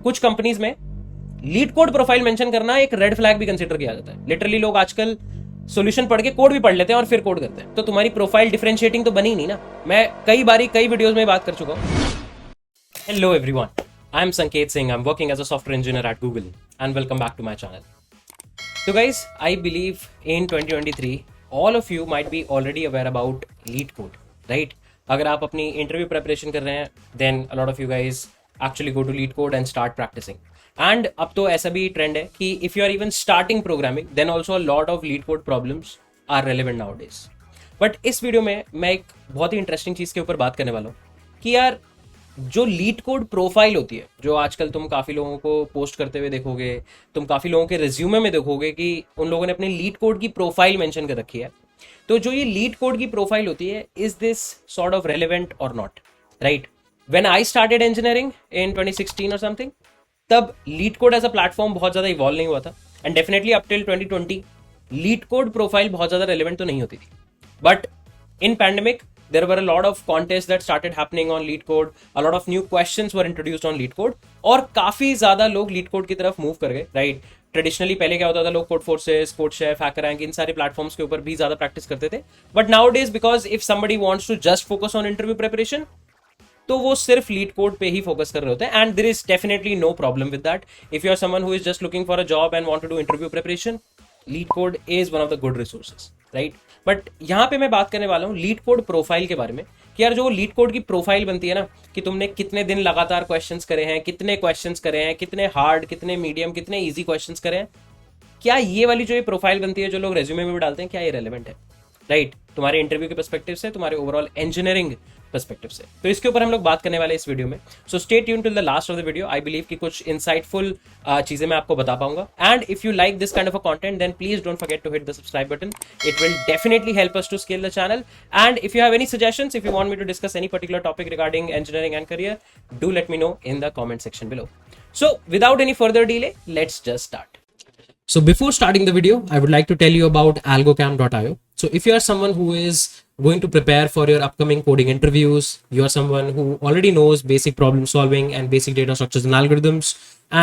कुछ कंपनीज में leet code profile mention करना एक रेड फ्लैग भी कंसीडर किया जाता है। लिटरली लोग आजकल सॉल्यूशन पढ़ के कोड भी पढ़ लेते हैं और फिर कोड करते हैं, तो तुम्हारी प्रोफाइल डिफरेंशिएटिंग तो बनी नहीं ना। मैं कई वीडियोस में बात कर चुका हूं। Hello everyone, I am Sanket Singh, I am working as a software engineer at Google and welcome back to my channel. So guys, I believe in 2023 all of you might be already aware about lead code, right? अगर आप अपनी interview preparation कर रहे हैं then a lot of you guys actually go to lead code and start practicing. And अब तो ऐसा भी ट्रेंड है कि if you are even starting programming then also a lot of lead code problems are relevant nowadays. But इस video में मैं एक बहुत ही इंटरेस्टिंग चीज़ के ऊपर बात करने वाला हूँ कि यार जो लीड कोड प्रोफाइल होती है, जो आजकल तुम काफ़ी लोगों को पोस्ट करते हुए देखोगे, तुम काफ़ी लोगों के रिज्यूमे में देखोगे कि उन लोगों ने अपने लीड कोड की प्रोफाइल मेंशन कर रखी है। तो जो ये लीड कोड की प्रोफाइल होती है, is this sort of relevant और not, right? When I started engineering in 2016 और समथिंग, तब LeetCode as a platform बहुत ज़्यादा इवॉल्व नहीं हुआ था and definitely up till 2020 LeetCode profile बहुत ज़्यादा रेलिवेंट तो नहीं होती थी। But in pandemic there were a lot of contests that started happening on lead code, a lot of new questions were introduced on lead code और काफी ज्यादा लोग lead code की तरफ मूव कर गए, राइट? ट्रेडिशनली पहले क्या होता था, लोग Codeforces, CodeChef, HackerRank, इन सारे प्लेटफॉर्म्स के ऊपर भी ज्यादा प्रैक्टिस करते थे। But nowadays because if somebody wants to just focus on interview preparation, तो वो सिर्फ लीड कोड पे ही फोकस कर रहे होते हैं and there is definitely no problem with that. If you are someone who is just looking for a job and want to do interview preparation, LeetCode is one of the good resources, right? But यहाँ पे मैं बात करने वाला हूँ leet code profile के बारे में कि यार जो लीड कोड की प्रोफाइल बनती है ना, कि तुमने कितने दिन लगातार क्वेश्चंस करे हैं, कितने क्वेश्चंस करे हैं, कितने हार्ड, कितने मीडियम, कितने इजी क्वेश्चंस करे हैं, क्या ये वाली जो ये प्रोफाइल बनती है जो लोग रेज्यूमे में भी डालते हैं, क्या ये रेलेवेंट है, राइट? तुम्हारे इंटरव्यू के पर्सपेक्टिव से, तुम्हारे ओवरऑल इंजीनियरिंग पर्सपेक्टिव से। तो इसके ऊपर हम लोग बात करने वाले इस वीडियो में। So stay tune till the last of the video. I believe कि कुछ इंसाइटफुल चीजें मैं आपको बता पाऊंगा। And if you like this kind of a content then please don't forget to hit the subscribe button. It will definitely help us to scale the channel. And if you have any suggestions, if you want me to discuss any particular topic regarding engineering and career, do let me know in the comment section below. So without any further delay, let's just start. So before starting the video, I would like to tell you about algocam.io. So if you are someone who is going to prepare for your upcoming coding interviews, you are someone who already knows basic problem solving and basic data structures and algorithms,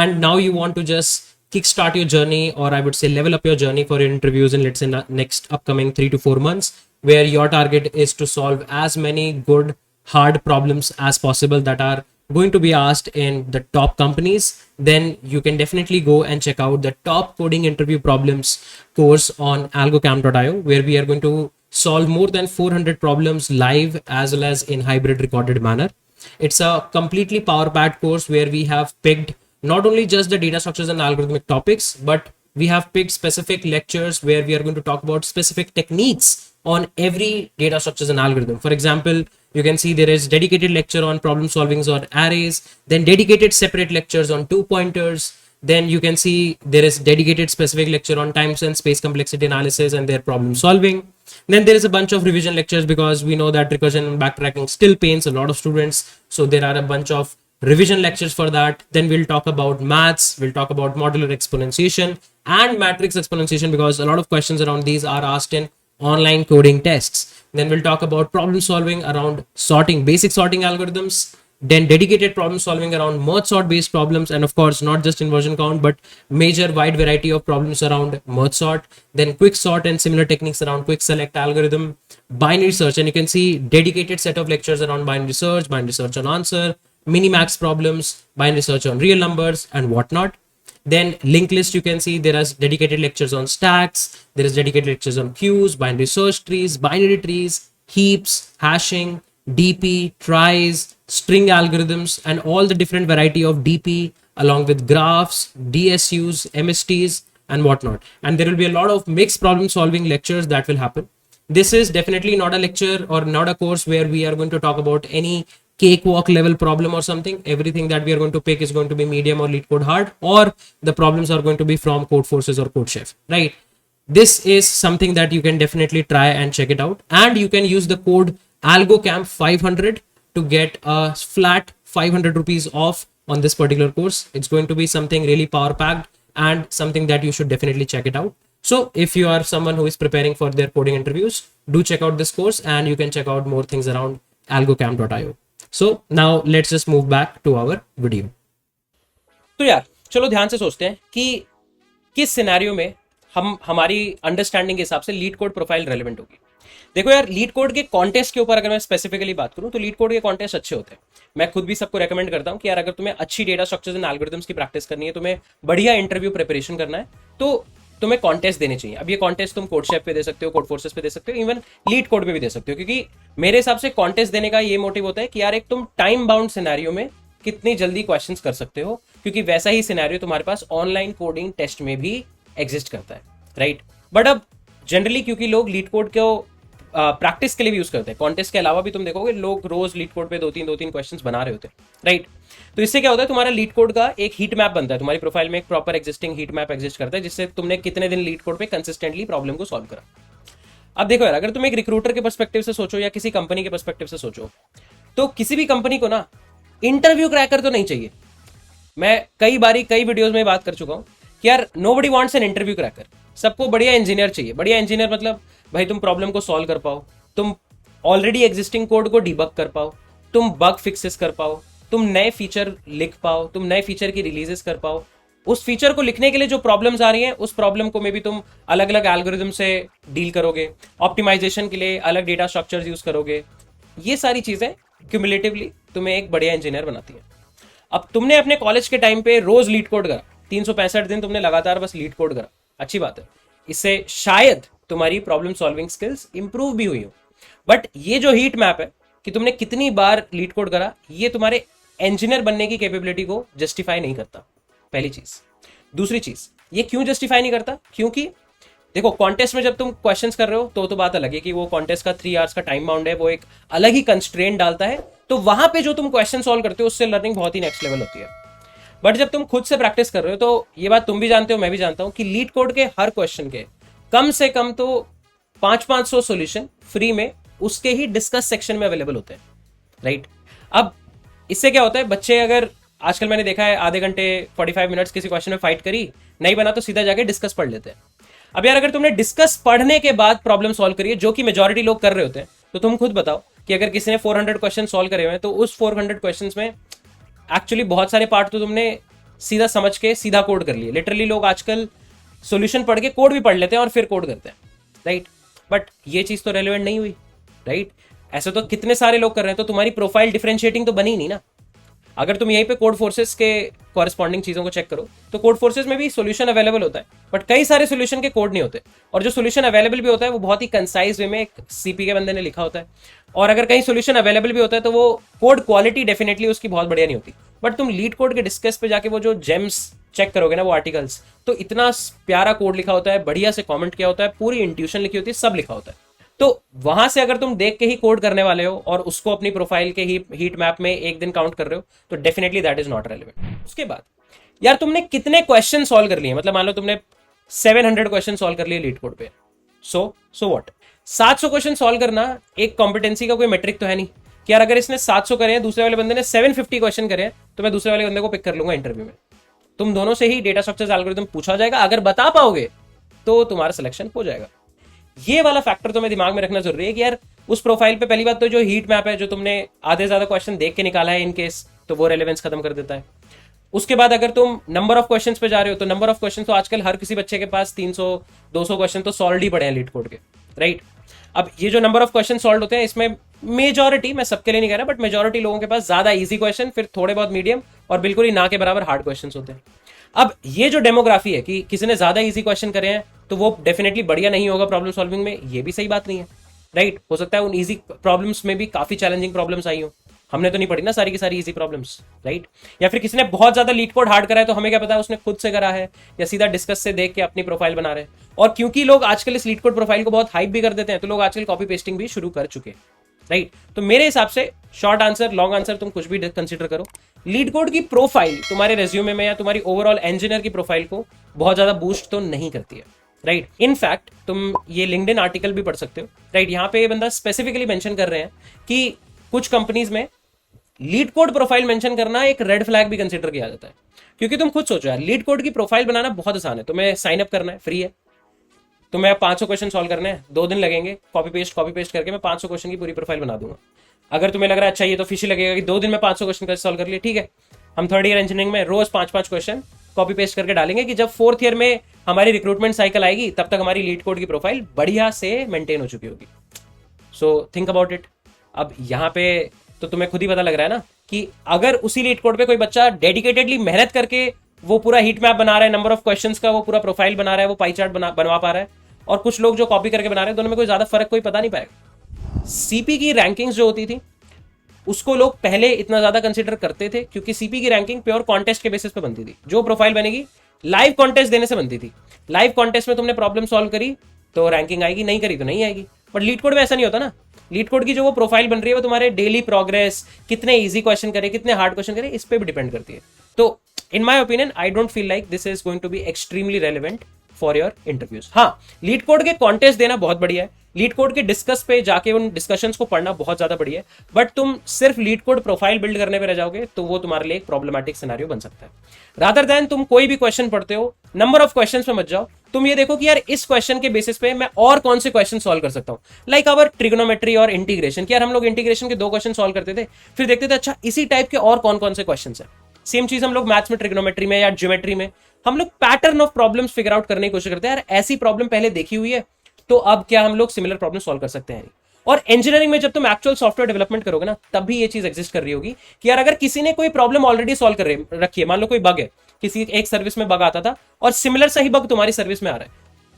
and now you want to just kickstart your journey, or I would say level up your journey for your interviews in, let's say, next upcoming 3 to 4 months, where your target is to solve as many good hard problems as possible that are going to be asked in the top companies, then you can definitely go and check out the top coding interview problems course on algocam.io, where we are going to solve more than 400 problems live as well as in hybrid recorded manner. It's a completely power packed course where we have picked not only just the data structures and algorithmic topics, but we have picked specific lectures where we are going to talk about specific techniques on every data structures and algorithm. For example, you can see there is dedicated lecture on problem solving on arrays, then dedicated separate lectures on two pointers, then you can see there is dedicated specific lecture on time and space complexity analysis and their problem solving. Then there is a bunch of revision lectures because we know that recursion and backtracking still pains a lot of students, so there are a bunch of revision lectures for that. Then we'll talk about maths, we'll talk about modular exponentiation and matrix exponentiation because a lot of questions around these are asked in online coding tests. Then we'll talk about problem solving around sorting, basic sorting algorithms, then dedicated problem solving around merge sort based problems, and of course not just inversion count but major wide variety of problems around merge sort, then quick sort and similar techniques around quick select algorithm, binary search, and you can see dedicated set of lectures around binary search on answer, minimax problems, binary search on real numbers and whatnot. Then linked list, you can see there are dedicated lectures on stacks, there is dedicated lectures on queues, binary search trees, binary trees, heaps, hashing, DP, tries, string algorithms, and all the different variety of DP along with graphs, DSUs, MSTs and whatnot. And there will be a lot of mixed problem solving lectures that will happen. This is definitely not a lecture or not a course where we are going to talk about any cakewalk level problem or something. Everything that we are going to pick is going to be medium or lead code hard, or the problems are going to be from code forces or code chef, right? This is something that you can definitely try and check it out, and you can use the code algocam 500 to get a flat 500 rupees off on this particular course. It's going to be something really power packed and something that you should definitely check it out. So if you are someone who is preparing for their coding interviews, do check out this course and you can check out more things around algocam.io. So now let's just move back to our video. तो यार चलो ध्यान से सोचते हैं कि किस scenario में हमारी अंडरस्टैंडिंग के हिसाब से लीड कोड प्रोफाइल रेलेवेंट होगी। देखो यार, लीड कोड के कॉन्टेस्ट के ऊपर अगर मैं स्पेसिफिकली बात करूं तो लीड कोड के कॉन्टेस्ट अच्छे होते हैं। मैं खुद भी सबको रेकमेंड करता हूं कि यार अगर तुम्हें अच्छी डेटा स्ट्रक्चर्स एंड एल्गोरिथम्स की प्रैक्टिस करनी है, तुम्हें बढ़िया इंटरव्यू प्रिपरेशन करना है, तो तुम्हें कॉन्टेस्ट देने चाहिए। अब ये कॉन्टेस्ट तुम कोडशेफ पे दे सकते हो, कोड फोर्सेस पे दे सकते हो, इवन लीड कोड पे भी दे सकते हो, क्योंकि मेरे हिसाब से कॉन्टेस्ट देने का ये मोटिव होता है कि यार एक तुम टाइम बाउंड सिनेरियो में कितनी जल्दी क्वेश्चंस कर सकते हो, क्योंकि वैसा ही सिनेरियो तुम्हारे पास ऑनलाइन कोडिंग टेस्ट में भी एग्जिस्ट करता है, राइट। बट अब जनरली क्योंकि लोग लीड कोड को प्रैक्टिस के लिए भी यूज करते हैं, कॉन्टेस्ट के अलावा भी तुम देखोगे लोग रोज लीड कोड पे दो तीन क्वेश्चंस बना रहे होते हैं, राइट। तो इससे क्या होता है, तुम्हारा लीड कोड का एक हीट मैप बनता है, तुम्हारी प्रोफाइल में एक proper existing heat map exist करता है, जिससे तुमने कितने दिन लीड कोड पे कंसिस्टेंटली प्रॉब्लम को सॉल्व करा। अब देखो यार, अगर तुम एक रिक्रूटर के पर्सपेक्टिव से सोचो या किसी कंपनी के पर्सपेक्टिव से सोचो, तो किसी भी कंपनी को ना इंटरव्यू क्रैकर तो नहीं चाहिए। मैं कई वीडियोस में बात कर चुका हूं कि यार nobody wants an interview cracker, सबको बढ़िया इंजीनियर चाहिए। बढ़िया इंजीनियर मतलब भाई तुम प्रॉब्लम को सॉल्व कर पाओ, तुम ऑलरेडी एग्जिस्टिंग कोड को डिबग कर पाओ, तुम बग फिक्सेस कर पाओ, तुम नए फीचर लिख पाओ, तुम नए फीचर की रिलीजेस कर पाओ। उस फीचर को लिखने के लिए जो प्रॉब्लम्स आ रही हैं, उस प्रॉब्लम को में भी तुम अलग अलग एल्गोरिथम से डील करोगे, ऑप्टिमाइजेशन के लिए अलग डेटा स्ट्रक्चर्स यूज करोगे। ये सारी चीजें क्यूमुलेटिवली तुम्हें एक बढ़िया इंजीनियर बनाती है। अब तुमने अपने कॉलेज के टाइम पे रोज लीड कोड करा, 365 दिन तुमने लगातार बस लीड कोड करा, अच्छी बात है, इससे शायद तुम्हारी प्रॉब्लम सॉल्विंग स्किल्स इंप्रूव भी हुई हो। बट ये जो हीट मैप है कि तुमने कितनी बार लीड कोड करा, ये तुम्हारे इंजीनियर बनने की कैपेबिलिटी को जस्टिफाई नहीं करता, पहली चीज। दूसरी चीज, ये क्यों जस्टिफाई नहीं करता, क्योंकि देखो कॉन्टेस्ट में जब तुम क्वेश्चंस कर रहे हो तो बात अलग है कि वो कॉन्टेस्ट का 3 आवर्स का टाइम बाउंड है, वो एक अलग ही कंस्ट्रेंट डालता है, तो वहां पे जो तुम क्वेश्चन सॉल्व करते हो उससे लर्निंग बहुत ही नेक्स्ट लेवल होती है। बट जब तुम खुद से प्रैक्टिस कर रहे हो, तो ये बात तुम भी जानते हो, मैं भी जानता हूं कि लीड कोड के हर क्वेश्चन के कम से कम तो 500 सॉल्यूशन फ्री में उसके ही डिस्कस सेक्शन में अवेलेबल होते हैं, राइट। अब इससे क्या होता है, बच्चे अगर आजकल मैंने देखा है आधे घंटे 45 मिनट्स किसी क्वेश्चन में फाइट करी, नहीं बना तो सीधा जाके डिस्कस पढ़ लेते हैं। अब यार अगर तुमने डिस्कस पढ़ने के बाद प्रॉब्लम सॉल्व करी है, जो कि मेजॉरिटी लोग कर रहे होते हैं, तो तुम खुद बताओ कि अगर किसी ने 400 क्वेश्चन सॉल्व करे हुए हैं, तो उस 400 क्वेश्चन में एक्चुअली बहुत सारे पार्ट तो तुमने सीधा समझ के सीधा कोड कर लिए। लिटरली लोग आजकल सॉल्यूशन पढ़ के कोड भी पढ़ लेते हैं और फिर कोड करते हैं, राइट। बट ये चीज तो रेलेवेंट नहीं हुई, राइट। ऐसे तो कितने सारे लोग कर रहे हैं, तो तुम्हारी प्रोफाइल डिफरेंशिएटिंग तो बनी नहीं ना। अगर तुम यहीं पे कोड फोर्सेस के कॉरेस्पॉन्डिंग चीजों को चेक करो, तो कोड फोर्सेस में भी सॉल्यूशन अवेलेबल होता है, बट कई सारे सॉल्यूशन के कोड नहीं होते, और जो सॉल्यूशन अवेलेबल भी होता है वो बहुत ही कंसाइज वे में एक सीपी के बंदे ने लिखा होता है। और अगर कहीं सॉल्यूशन अवेलेबल भी होता है तो वो कोड क्वालिटी डेफिनेटली उसकी बहुत बढ़िया नहीं होती। बट तुम लीड कोड के डिस्कस पे जाके वो जो जेम्स चेक करोगे ना, वो आर्टिकल्स, तो इतना प्यारा कोड लिखा होता है, बढ़िया से कमेंट किया होता है, पूरी इंट्यूशन लिखी होती है, सब लिखा होता है। तो वहां से अगर तुम देख के ही कोड करने वाले हो और उसको अपनी प्रोफाइल के हीट मैप में एक दिन काउंट कर रहे हो, तो definitely that is not relevant. उसके बाद यार तुमने कितने क्वेश्चन सॉल्व कर लिए, मतलब मान लो तुमने 700 क्वेश्चन सॉल्व कर लिए लीड कोड पे, सो व्हाट, 700 क्वेश्चन सॉल्व करना एक कॉम्पिटेंसी का कोई मेट्रिक तो है नहीं कि यार अगर इसने 700 करे हैं, दूसरे वाले बंदे ने 750 क्वेश्चन करे हैं, तो मैं दूसरे वाले बंदे को पिक कर लूंगा इंटरव्यू में। तुम दोनों से ही डेटा स्ट्रक्चर्स एल्गोरिथम पूछा जाएगा, अगर बता पाओगे तो तुम्हारा सिलेक्शन हो जाएगा। ये वाला फैक्टर तो मैं दिमाग में रखना जरूरी है कि यार उस प्रोफाइल पे पहली बात तो जो हीट मैप है, जो तुमने आधे से ज्यादा क्वेश्चन देख के निकाला है इन केस, तो वो रेलेवेंस खत्म कर देता है। उसके बाद अगर तुम नंबर ऑफ क्वेश्चंस पे जा रहे हो, तो नंबर ऑफ क्वेश्चन तो आजकल हर किसी बच्चे के पास 300-200 क्वेश्चन तो सॉल्व ही पड़े हैं लीड कोड के, राइट। अब ये जो नंबर ऑफ क्वेश्चन सॉल्व होते हैं, इसमें मेजॉरिटी, मैं सबके लिए नहीं कह रहा, बट मेजॉरिटी लोगों के पास ज्यादा इजी क्वेश्चन, फिर थोड़े बहुत मीडियम और बिल्कुल ही ना के बराबर हार्ड क्वेश्चन होते हैं। अब ये जो डेमोग्राफी है कि किसी ने ज्यादा इजी क्वेश्चन करे हैं तो वो डेफिनेटली बढ़िया नहीं होगा प्रॉब्लम सॉल्विंग में, ये भी सही बात नहीं है, राइट। हो सकता है उन इजी प्रॉब्लम्स में भी काफी चैलेंजिंग प्रॉब्लम्स आई हो, हमने तो नहीं पढ़ी ना सारी की सारी इजी प्रॉब्लम्स, राइट। या फिर किसी ने बहुत ज्यादा लीड कोड हार्ड करा है, तो हमें क्या पता है उसने खुद से करा है या सीधा डिस्कस से देख के अपनी प्रोफाइल बना रहे हैं। और क्योंकि लोग आजकल इस लीड कोड प्रोफाइल को बहुत हाइप भी कर देते हैं, तो लोग आजकल कॉपी पेस्टिंग भी शुरू कर चुके हैं, राइट। तो मेरे हिसाब से शॉर्ट आंसर, लॉन्ग आंसर, तुम कुछ भी कंसिडर करो, लीड कोड की प्रोफाइल तुम्हारे रेज्यूमे में या तुम्हारी ओवरऑल इंजीनियर की प्रोफाइल को बहुत ज्यादा बूस्ट तो नहीं करती है, राइट। इनफैक्ट तुम ये लिंक्डइन आर्टिकल भी पढ़ सकते हो, राइट। यहाँ पे ये बंदा स्पेसिफिकली मेंशन कर रहे हैं कि कुछ कंपनीज में लीड कोड प्रोफाइल मेंशन करना एक रेड फ्लैग भी कंसिडर किया जाता है। क्योंकि तुम खुद सोचो यार, लीड कोड की प्रोफाइल बनाना बहुत आसान है, तुम्हें साइन अप करना है, फ्री है, तुम्हें 500 क्वेश्चन सॉल्व करने हैं, 2 दिन लगेंगे, कॉपी पेस्ट करके मैं 500 क्वेश्चन की पूरी प्रोफाइल बना दूंगा। अगर तुम्हें लग रहा है अच्छा ये तो फिशी लगेगा कि 2 दिन में 500 क्वेश्चन कैसे सॉल्व कर लिए, ठीक है, हम थर्ड ईयर इंजीनियरिंग में रोज 5-5 क्वेश्चन कॉपी पेस्ट करके डालेंगे कि जब फोर्थ ईयर में हमारी रिक्रूटमेंट साइकिल आएगी तब तक हमारी लीड कोड की प्रोफाइल बढ़िया से मेंटेन हो चुकी होगी। So think about it. अब यहाँ पे तो तुम्हें खुद ही पता लग रहा है ना कि अगर उसी लीड कोड पे कोई बच्चा डेडिकेटेडली मेहनत करके वो पूरा हीट मैप बना रहा है, नंबर ऑफ क्वेश्चंस का वो पूरा प्रोफाइल बना रहा है, वो पाई चार्ट बनवा पा रहा है, और कुछ लोग जो कॉपी करके बना रहे हैं, दोनों में कोई ज्यादा फर्क कोई पता नहीं पाएगा। सीपी की रैंकिंग्स जो होती थी उसको लोग पहले इतना ज्यादा कंसिडर करते थे क्योंकि सीपी की रैंकिंग प्योर कॉन्टेस्ट के बेसिस पे बनती थी। जो प्रोफाइल बनेगी लाइव कॉन्टेस्ट देने से बनती थी। लाइव कॉन्टेस्ट में तुमने प्रॉब्लम सॉल्व करी तो रैंकिंग आएगी, नहीं करी तो नहीं आएगी। बट लीड कोड में ऐसा नहीं होता ना। लीड कोड की जो वो प्रोफाइल बन रही है वो तुम्हारे डेली प्रोग्रेस, कितने इजी क्वेश्चन करे, कितने हार्ड क्वेश्चन करे, इस पे भी डिपेंड करती है। तो in my opinion I don't feel like this is going to be extremely relevant for your interviews. हाँ, लीड कोड के कॉन्टेस्ट देना बहुत बढ़िया है, लीड कोड के डिस्कस पे जाके उन डिस्कशंस को पढ़ना बहुत ज्यादा बढ़िया है, बट तुम सिर्फ लीड कोड प्रोफाइल बिल्ड करने पे रह जाओगे तो वो तुम्हारे लिए एक प्रॉब्लमेटिक सिनेरियो बन सकता है। रादर देन तुम कोई भी क्वेश्चन पढ़ते हो, नंबर ऑफ क्वेश्चन पे मत जाओ, तुम ये देखो कि यार इस क्वेश्चन के बेसिस पे मैं और कौन से क्वेश्चन सॉल्व कर सकता हूं। लाइक अवर ट्रिग्नोमेट्री और इंटीग्रेशन, कि यार हम लोग इंटीग्रेशन के 2 क्वेश्चन सॉल्व करते थे, फिर देखते थे अच्छा इसी टाइप के और कौन कौन से क्वेश्चन है। सेम चीज हम लोग मैथ्स में, ट्रिग्नोमेट्री में या ज्योमेट्री में हम लोग pattern of problems figure out करने की कोशिश करते हैं। यार ऐसी प्रॉब्लम पहले देखी हुई है तो अब क्या हम लोग सिमिलर प्रॉब्लम सॉल्व कर सकते हैं। और इंजीनियरिंग में जब तुम एक्चुअल सॉफ्टवेयर डेवलपमेंट करोगे ना तब भी ये चीज एग्जिस्ट कर रही होगी कि यार अगर किसी ने कोई प्रॉब्लम ऑलरेडी सॉल्व कर रखी है, मान लो कोई बग है, किसी एक सर्विस में बग आता था और सिमिलर सा ही बग तुम्हारी सर्विस में आ रहा है,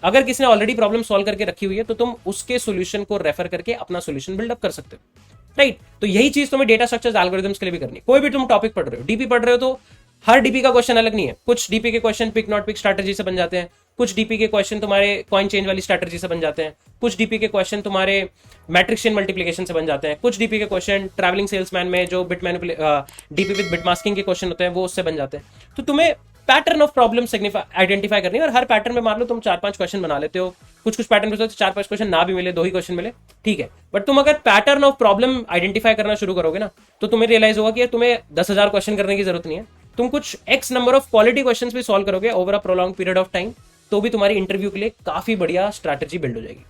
अगर किसी ने ऑलरेडी प्रॉब्लम सॉल्व करके रखी हुई है तो तुम उसके सोल्यूशन को रेफर करके अपना सोल्यूशन बिल्डअप कर सकते हो, राइट। तो यही चीज तुम्हें डेटा स्ट्रक्चर्स एल्गोरिथम्स के लिए भी करनी है। कोई भी तुम टॉपिक पढ़ रहे हो, डीपी पढ़ रहे हो, तो हर डीपी का क्वेश्चन अलग नहीं है। कुछ डीपी के question pick not pick strategy से बन जाते हैं, कुछ डीपी के क्वेश्चन तुम्हारे कॉइन चेंज वाली स्ट्रैटेजी से बन जाते हैं, कुछ डीपी के क्वेश्चन तुम्हारे मैट्रिक्सियन मल्टीप्लिकेशन से बन जाते हैं, कुछ डीपी के क्वेश्चन ट्रैवलिंग सेल्समैन में जो डीपी विद बिट मास्किंग के क्वेश्चन होते हैं वो उससे बन जाते हैं। तो तुम्हें पैटर्न ऑफ प्रॉब्लम आइडेंटिफाई करनी है, और हर पैटर्न में मान लो तुम 4-5 क्वेश्चन बना लेते हो, कुछ पैटर्न में 4-5 क्वेश्चन ना भी मिले, 2 ही क्वेश्चन मिले, ठीक है, बट तुम अगर पैटर्न ऑफ प्रॉब्लम आइडेंटिफाई करना शुरू करोगे ना तो तुम्हें रियलाइज होगा कि तुम्हें 10,000 क्वेश्चन करने की जरूरत नहीं है। तुम कुछ x number of quality questions भी सॉल्व करोगे over a prolong period of time तो भी तुम्हारी इंटरव्यू के लिए काफी बढ़िया स्ट्रैटेजी बिल्ड हो जाएगी।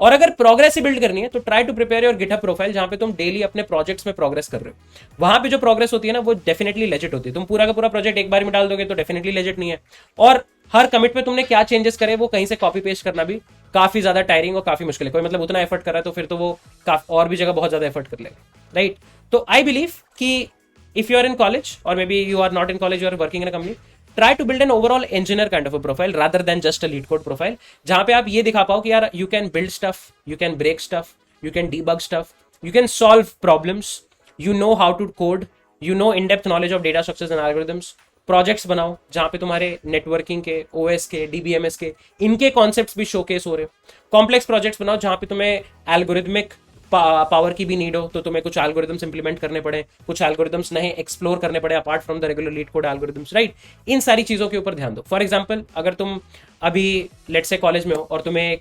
और अगर प्रोग्रेस ही बिल्ड करनी है तो try to prepare your GitHub profile, जहां पे तुम डेली अपने प्रोजेक्ट्स में प्रोग्रेस कर रहे हो। वहां पे जो प्रोग्रेस होती है ना वो डेफिनेटली लेजिट होती है। तुम पूरा का पूरा प्रोजेक्ट एक बार में डाल दोगे तो डेफिनेटली लेजिट नहीं है, और हर कमिट में तुमने क्या चेंजेस करे वो कहीं से कॉपी पेस्ट करना भी काफी ज्यादा टायरिंग और काफी मुश्किल है। कोई मतलब उतना एफर्ट कर रहा है तो फिर तो वो और भी जगह बहुत ज्यादा एफर्ट कर लेगा, राइट। तो आई बिलीव कि if you are in college or maybe you are not in college, you are working in a company, try to build an overall engineer kind of a profile rather than just a lead code profile, जहां पे आप ये दिखा पाओ कि यार you can build stuff, you can break stuff, you can debug stuff, you can solve problems, you know how to code, you know in-depth knowledge of data structures and algorithms। Projects बनाओ जहां पे तुम्हारे networking के, OS के, DBMS के, इनके concepts भी showcase हो रहे हो। कॉम्प्लेक्स प्रोजेक्ट्स बनाओ जहां पे तुम्हें एल्गोरिथमिक पावर की भी नीड हो, तो तुम्हें कुछ एल्गोरिथम्स इंप्लीमेंट करने पड़े, कुछ एल्गोरिथम्स नए एक्सप्लोर करने पड़े apart from the regular LeetCode algorithms, right. इन सारी चीजों के ऊपर ध्यान दो। फॉर एग्जांपल अगर तुम अभी लेट्स से कॉलेज में हो और तुम्हें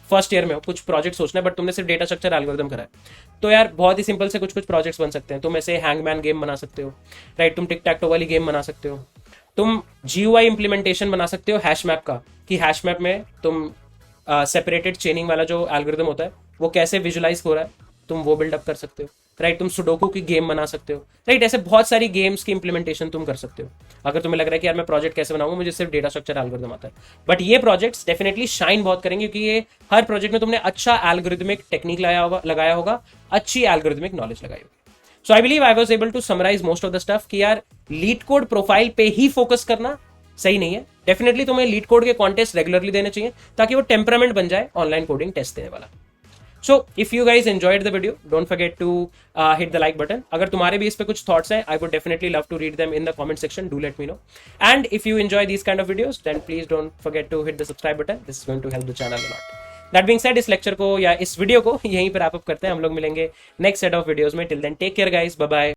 फर्स्ट ईयर में हो, कुछ प्रोजेक्ट सोचना है बट तुमने सिर्फ डेटा स्ट्रक्चर एल्गोरिथम करा है, तो यार बहुत ही सिंपल से कुछ प्रोजेक्ट्स बन सकते हैं। तुम ऐसे हैंगमैन गेम बना सकते हो, राइट। तुम टिक टैक टो वाली गेम बना सकते हो। तुम जीयूआई इंप्लीमेंटेशन बना सकते हो हैश मैप का, कि हैश मैप में तुम सेपरेटेड चेनिंग वाला जो एल्गोरिथम होता है वो कैसे विजुलाइज हो रहा है, तुम वो बिल्डअप कर सकते हो, राइट। तुम सुडोकू की गेम बना सकते हो, राइट। ऐसे बहुत सारी गेम्स की इंप्लीमेंटेशन तुम कर सकते हो अगर तुम्हें लग रहा है कि यार मैं प्रोजेक्ट कैसे बनाऊंगा, मुझे सिर्फ डेटा स्ट्रक्चर एल्गोरिथम आता है। बट ये प्रोजेक्ट्स डेफिनेटली शाइन बहुत करेंगे क्योंकि ये हर प्रोजेक्ट में तुमने अच्छा एल्गोरिथमिक टेक्निक लगाया होगा, अच्छी एल्गोरिथमिक नॉलेज लगाई होगी। So I believe I was able to summarise most of the stuff कि यार लीड कोड प्रोफाइल पे ही फोकस करना सही नहीं है। डेफिनेटली तुम्हें लीड कोड के कॉन्टेस्ट रेगुलरली देने चाहिए ताकि वो टेम्परामेंट बन जाए ऑनलाइन कोडिंग टेस्ट देने वाला। So if you guys enjoyed the video, don't forget to hit the like button. अगर तुम्हारे भी इस पे कुछ thoughts हैं, I would definitely love to read them in the comment section. Do let me know. And if you enjoy these kind of videos, then please don't forget to hit the subscribe button. This is going to help the channel a lot. That being said, इस lecture को या इस video को यहीं पर wrap up करते हैं। हम लोग मिलेंगे नेक्स्ट सेट ऑफ वीडियोस में। Till then, take care guys. Bye bye.